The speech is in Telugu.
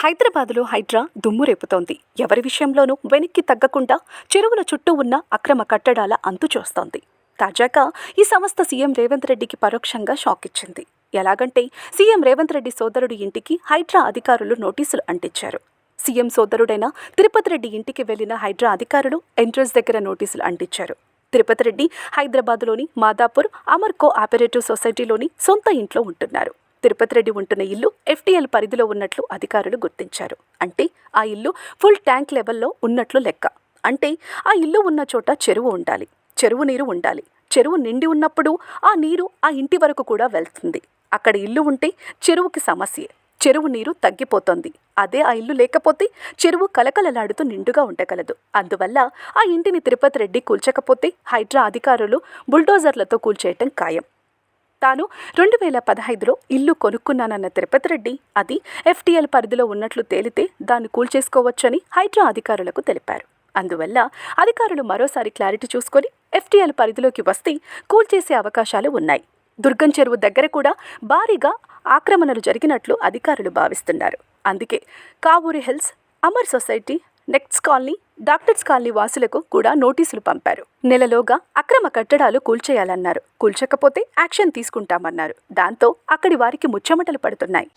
హైదరాబాదులో హైడ్రా దుమ్ము రేపుతోంది. ఎవరి విషయంలోనూ వెనక్కి తగ్గకుండా చెరువుల చుట్టూ ఉన్న అక్రమ కట్టడాల అంతు చూస్తోంది. తాజాగా ఈ సంస్థ సీఎం రేవంత్ రెడ్డికి పరోక్షంగా షాక్ ఇచ్చింది. ఎలాగంటే సీఎం రేవంత్ రెడ్డి సోదరుడి ఇంటికి హైడ్రా అధికారులు నోటీసులు అంటించారు. సీఎం సోదరుడైన తిరుపతి రెడ్డి ఇంటికి వెళ్లిన హైడ్రా అధికారులు ఎంట్రన్స్ దగ్గర నోటీసులు అంటించారు. తిరుపతి రెడ్డి హైదరాబాద్లోని మాదాపూర్ అమర్కో ఆపరేటివ్ సొసైటీలోని సొంత ఇంట్లో ఉంటున్నారు. తిరుపతి రెడ్డి ఉంటున్న ఇల్లు FTL పరిధిలో ఉన్నట్లు అధికారులు గుర్తించారు. అంటే ఆ ఇల్లు ఫుల్ ట్యాంక్ లెవెల్లో ఉన్నట్లు లెక్క. అంటే ఆ ఇల్లు ఉన్న చోట చెరువు ఉండాలి, చెరువు నీరు ఉండాలి. చెరువు నిండి ఉన్నప్పుడు ఆ నీరు ఆ ఇంటి వరకు కూడా వెళ్తుంది. అక్కడ ఇల్లు ఉంటే చెరువుకి సమస్యే. చెరువు నీరు తగ్గిపోతుంది. అదే ఆ ఇల్లు లేకపోతే చెరువు కలకలలాడుతూ నిండుగా ఉండగలదు. అందువల్ల ఆ ఇంటిని తిరుపతి రెడ్డి కూల్చకపోతే హైడ్రా అధికారులు బుల్డోజర్లతో కూల్చేయటం ఖాయం. తాను 2015లో ఇల్లు కొనుక్కున్నానన్న తిరుపతి రెడ్డి అది FTL పరిధిలో ఉన్నట్లు తేలితే దాన్ని కూల్చేసుకోవచ్చని హైడ్రా అధికారులకు తెలిపారు. అందువల్ల అధికారులు మరోసారి క్లారిటీ చూసుకొని FTL పరిధిలోకి వస్తే కూల్చేసే అవకాశాలు ఉన్నాయి. దుర్గం చెరువు దగ్గర కూడా భారీగా ఆక్రమణలు జరిగినట్లు అధికారులు భావిస్తున్నారు. అందుకే Kavuri hills, Amar society, next colony, doctors colony వాసులకు కూడా నోటీసులు పంపారు. నెలలోగా అక్రమ కట్టడాలు కూల్చేయాలన్నారు. కూల్చకపోతే యాక్షన్ తీసుకుంటామన్నారు. దాంతో అక్కడి వారికి ముచ్చమటలు పడుతున్నాయి.